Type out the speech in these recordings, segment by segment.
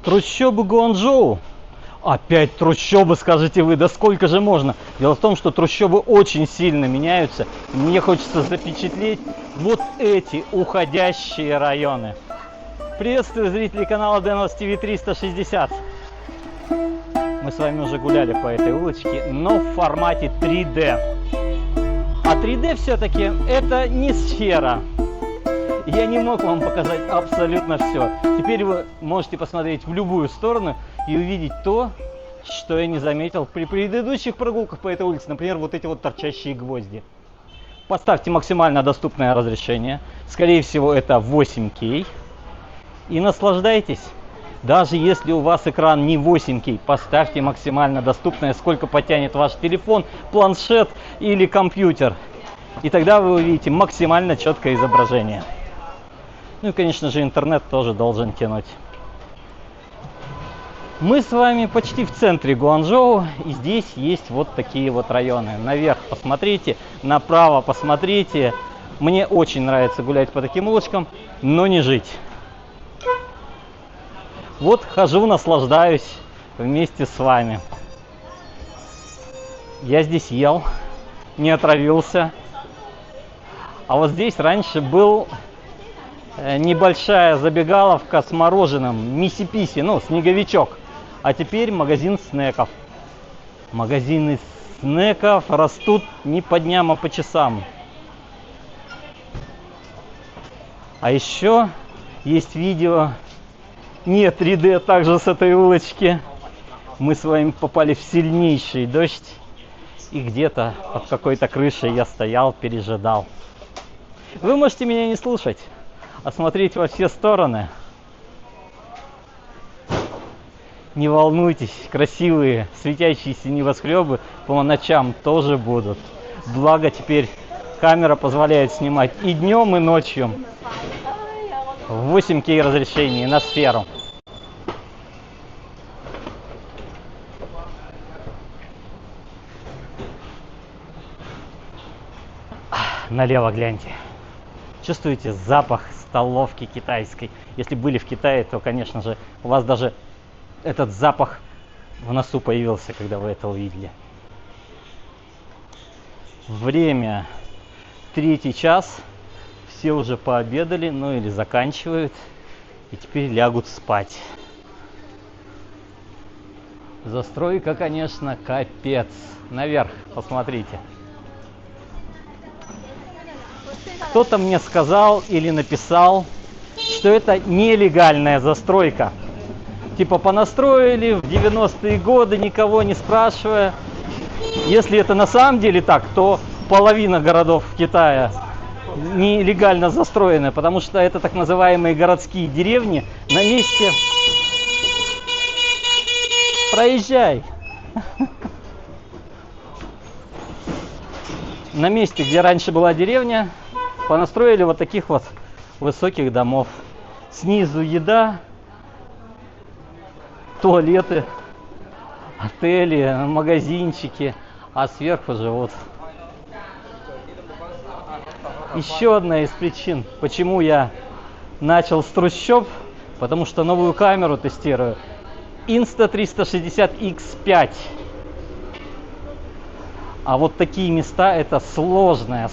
Трущобы Гуанчжоу. Опять трущобы, скажете вы, да сколько же можно? Дело в том, что трущобы очень сильно меняются. Мне хочется запечатлеть вот эти уходящие районы. Приветствую зрителей канала Дэнос ТВ 360. Мы с вами уже гуляли по этой улочке, но в формате 3D. А 3D все-таки это не сфера. Я не мог вам показать абсолютно все. Теперь вы можете посмотреть в любую сторону и увидеть то, что я не заметил при предыдущих прогулках по этой улице. Например, вот эти вот торчащие гвозди. Поставьте максимально доступное разрешение. Скорее всего, это 8К. И наслаждайтесь. Даже если у вас экран не 8К, поставьте максимально доступное, сколько потянет ваш телефон, планшет или компьютер. И тогда вы увидите максимально четкое изображение. Ну и, конечно же, интернет тоже должен тянуть. Мы с вами почти в центре Гуанчжоу, и здесь есть вот такие вот районы. Наверх посмотрите, направо посмотрите. Мне очень нравится гулять по таким улочкам, но не жить. Вот хожу, наслаждаюсь вместе с вами. Я здесь ел, не отравился. А вот здесь раньше был небольшая забегаловка с мороженым, миси-писи, ну, снеговичок. А теперь магазин снеков. Магазины снеков растут не по дням, а по часам. А еще есть видео, не 3D, также с этой улочки. Мы с вами попали в сильнейший дождь. И где-то под какой-то крышей я стоял, пережидал. Вы можете меня не слушать, а смотреть во все стороны. Не волнуйтесь, красивые светящиеся небоскребы по ночам тоже будут. Благо теперь камера позволяет снимать и днем, и ночью в 8К разрешении на сферу. Налево гляньте. Чувствуете запах столовки китайской? Если были в Китае, то, конечно же, у вас даже этот запах в носу появился, когда вы это увидели. Время 3 час. Все уже пообедали, ну или заканчивают. И теперь лягут спать. Застройка, конечно, капец. Наверх посмотрите. Кто-то мне сказал или написал, что это нелегальная застройка. Типа понастроили в 90-е годы, никого не спрашивая. Если это на самом деле так, то половина городов Китая нелегально застроены, потому что это так называемые городские деревни на месте. Проезжай. На месте, где раньше была деревня, понастроили вот таких вот высоких домов. Снизу еда, туалеты, отели, магазинчики, а сверху живут. Еще одна из причин, почему я начал с трущоб, потому что новую камеру тестирую. Insta360X5. А вот такие места — это сложное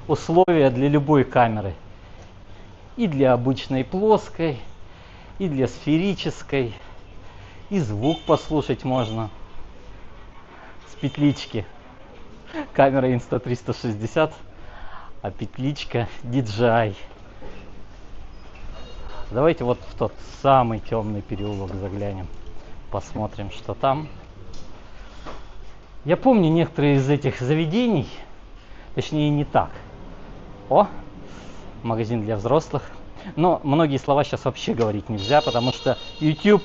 условие для любой камеры. И для обычной плоской, и для сферической, и звук послушать можно с петлички. Камера Insta360, а петличка DJI. Давайте вот в тот самый темный переулок заглянем, посмотрим, что там. Я помню некоторые из этих заведений, точнее не так. О, магазин для взрослых. Но многие слова сейчас вообще говорить нельзя, потому что YouTube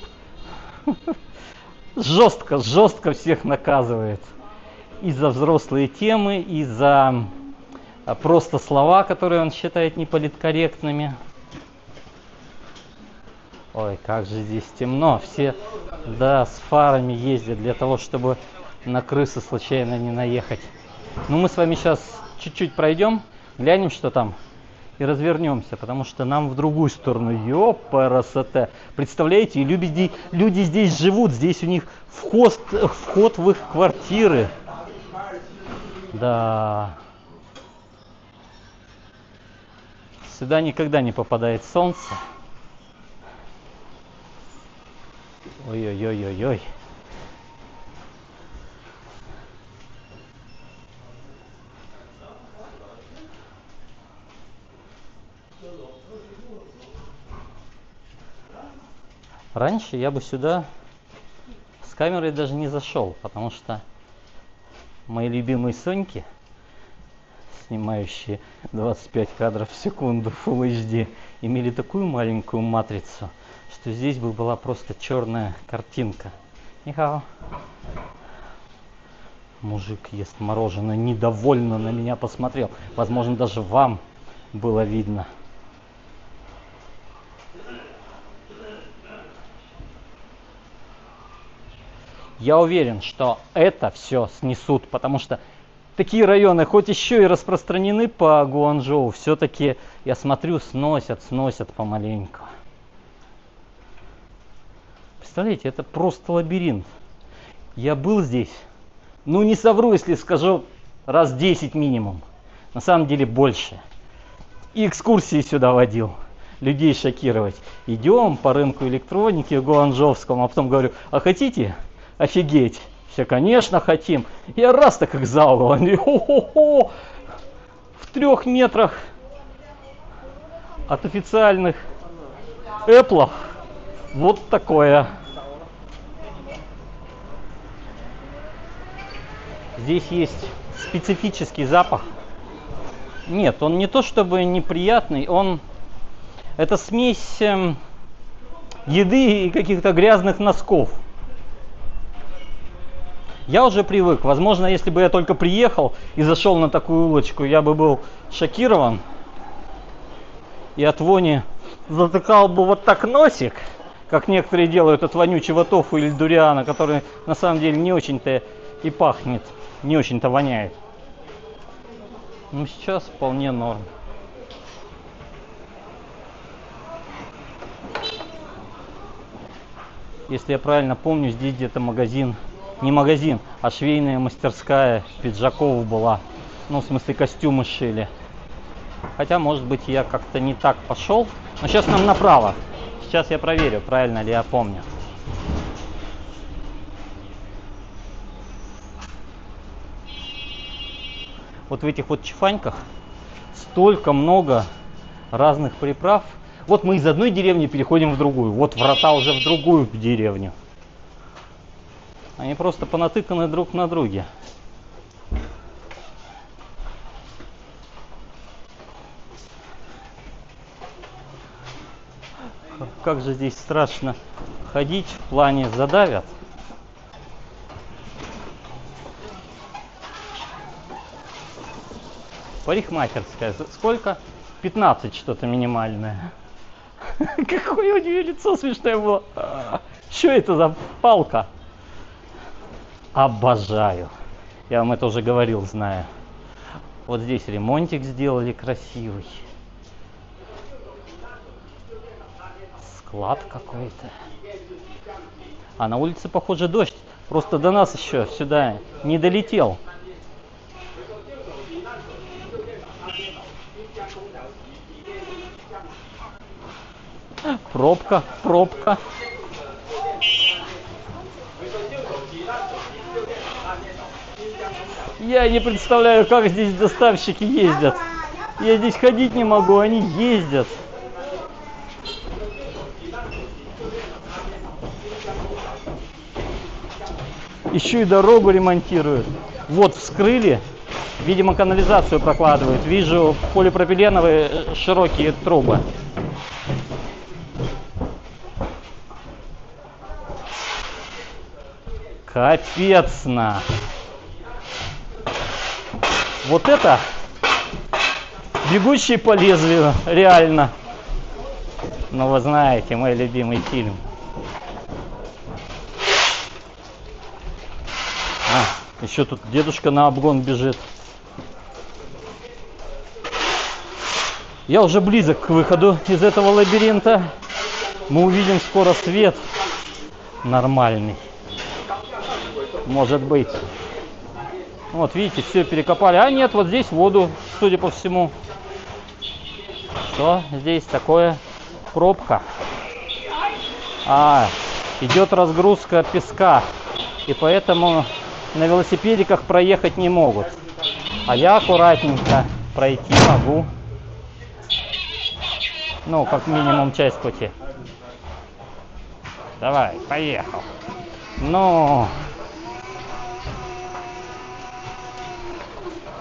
жестко всех наказывает. И за взрослые темы, и за просто слова, которые он считает неполиткорректными. Ой, как же здесь темно. Все, да, с фарами ездят для того, чтобы на крысы случайно не наехать. Ну, мы с вами сейчас чуть-чуть пройдем, глянем, что там. и развернемся, потому что нам в другую сторону. Ёпарасоте. Представляете, люди здесь живут, здесь у них вход в их квартиры. Да. Сюда никогда не попадает солнце. Ой-ой-ой-ой-ой. Раньше я бы сюда с камерой даже не зашел, потому что мои любимые Соньки, снимающие 25 кадров в секунду Full HD, имели такую маленькую матрицу, что здесь бы была просто черная картинка. Нихао. Мужик ест мороженое, недовольно на меня посмотрел. Возможно, даже вам было видно. Я уверен, что это все снесут, потому что такие районы, хоть еще и распространены по Гуанчжоу, все-таки, я смотрю, сносят помаленьку. Представляете, это просто лабиринт. Я был здесь, ну не совру, если скажу, раз 10 минимум. На самом деле больше. И экскурсии сюда водил. Людей шокировать. Идем по рынку электроники гуанчжоускому, а потом говорю, а хотите офигеть? Все, конечно, хотим. Я раз так их залу, они в 3 метрах от официальных Apple. Вот такое. Здесь есть специфический запах. Нет, он не то чтобы неприятный, это смесь еды и каких-то грязных носков. Я уже привык. Возможно, если бы я только приехал и зашел на такую улочку, я бы был шокирован. И от вони затыкал бы вот так носик, как некоторые делают от вонючего тофу или дуриана, который на самом деле не очень-то и пахнет, не очень-то воняет. Но сейчас вполне норм. Если я правильно помню, здесь где-то магазин, не магазин, а швейная мастерская пиджаков была. Ну, в смысле, костюмы шили. Хотя, может быть, я как-то не так пошел. Но сейчас нам направо. Сейчас я проверю, правильно ли я помню. Вот в этих вот чифаньках столько много разных приправ. Вот мы из одной деревни переходим в другую. Вот врата уже в другую деревню. Они просто понатыканы друг на друге. Как же здесь страшно ходить, в плане задавят. Парикмахерская. Сколько? 15 что-то минимальное. Какое у нее лицо смешное было. Что это за палка? Обожаю. Я вам это уже говорил, знаю. Вот здесь ремонтик сделали красивый. Склад какой-то. А на улице, похоже, дождь. Просто до нас еще сюда не долетел. Пробка, пробка. Я не представляю, как здесь доставщики ездят. Я здесь ходить не могу, они ездят. Еще и дорогу ремонтируют. Вот вскрыли. Видимо, канализацию прокладывают. Вижу полипропиленовые широкие трубы. Капецно. Вот это «Бегущий по лезвию», реально. Ну, вы знаете, мой любимый фильм. Еще тут дедушка на обгон бежит. Я уже близок к выходу из этого лабиринта. Мы увидим скоро свет нормальный. Может быть. Вот видите, все перекопали. А нет, вот здесь воду, судя по всему. Что здесь такое? Пробка. Идет разгрузка песка. И поэтому на велосипедиках проехать не могут. А я аккуратненько пройти могу. Ну, как минимум часть пути. Давай, поехал. Ну,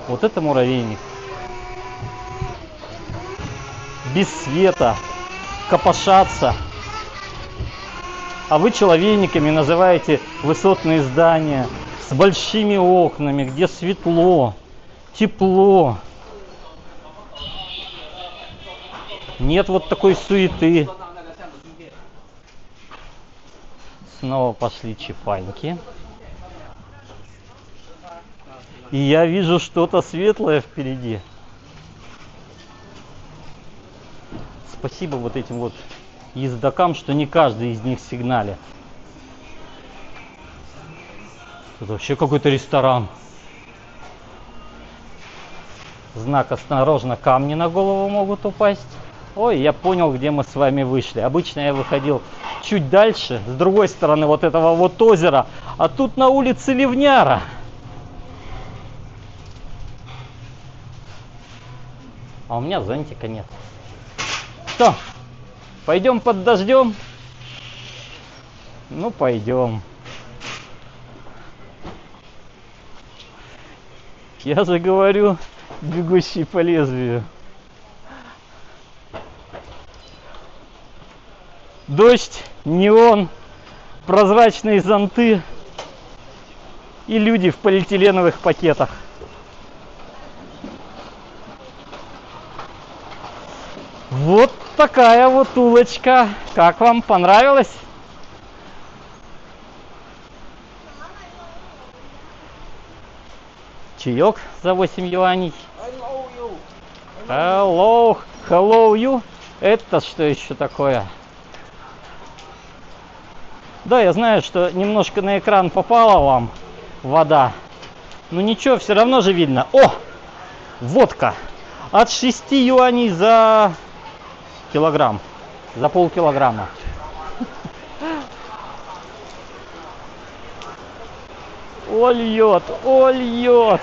вот это муравейник. Без света, копошатся. А вы человейниками называете высотные здания с большими окнами, где светло, тепло. Нет вот такой суеты. Снова пошли чапаньки. И я вижу что-то светлое впереди. Спасибо вот этим вот ездокам, что не каждый из них сигналит. Это вообще какой-то ресторан. Знак «Осторожно, камни на голову могут упасть». Ой, я понял, где мы с вами вышли. Обычно я выходил чуть дальше, с другой стороны вот этого вот озера. А тут на улице ливняра. А у меня зонтика нет. Что, пойдем под дождем? Ну, пойдем. Я же говорю, бегущий по лезвию. Дождь, неон, прозрачные зонты и люди в полиэтиленовых пакетах. Вот такая вот улочка. Как вам, понравилось? Чаек за 8 юаней. Hello you. Это что еще такое? Да, я знаю, что немножко на экран попала вам вода. Но ничего, все равно же видно. О! Водка. От 6 юаней за килограмм. За полкилограмма. О, льет, о, льет.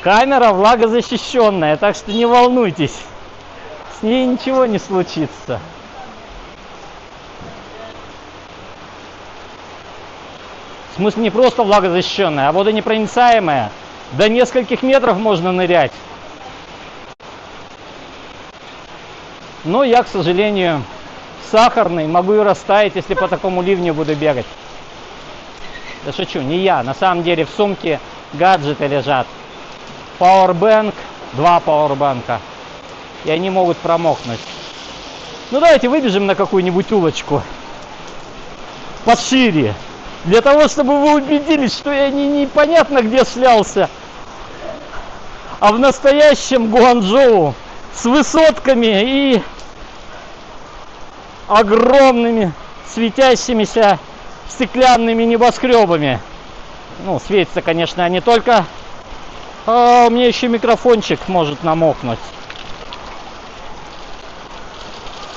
Камера влагозащищенная, так что не волнуйтесь. С ней ничего не случится. В смысле, не просто влагозащищенная, а водонепроницаемая. До нескольких метров можно нырять. Но я, к сожалению, сахарный, могу и растаять, если по такому ливню буду бегать. Да шучу, не я. На самом деле в сумке гаджеты лежат. Powerbank, 2 пауэрбанка. И они могут промокнуть. Ну давайте выбежим на какую-нибудь улочку пошире. Для того, чтобы вы убедились, что я непонятно где шлялся, а в настоящем Гуанчжоу с высотками и огромными светящимися стеклянными небоскребами. Ну, светятся, конечно, они только... А у меня еще микрофончик может намокнуть.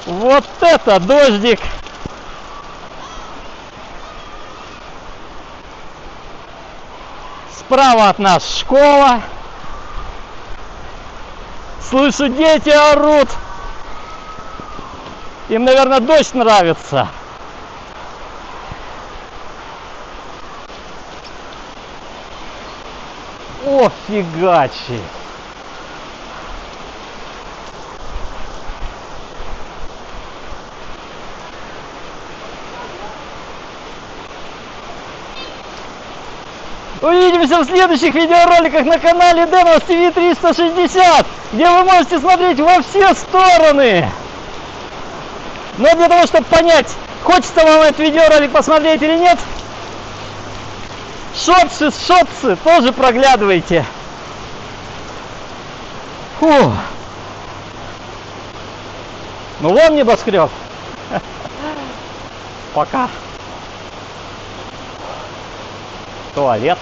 Вот это дождик! Справа от нас школа. Слышу, дети орут. Им, наверное, дождь нравится. О, фигачи. Увидимся в следующих видеороликах на канале Denos TV 360, где вы можете смотреть во все стороны. Но для того, чтобы понять, хочется вам этот видеоролик посмотреть или нет, шотсы тоже проглядывайте. Фу. Ну вон небоскреб. Пока. Туалет.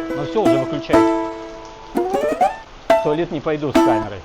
Ну все, уже выключай. В туалет не пойду с камерой.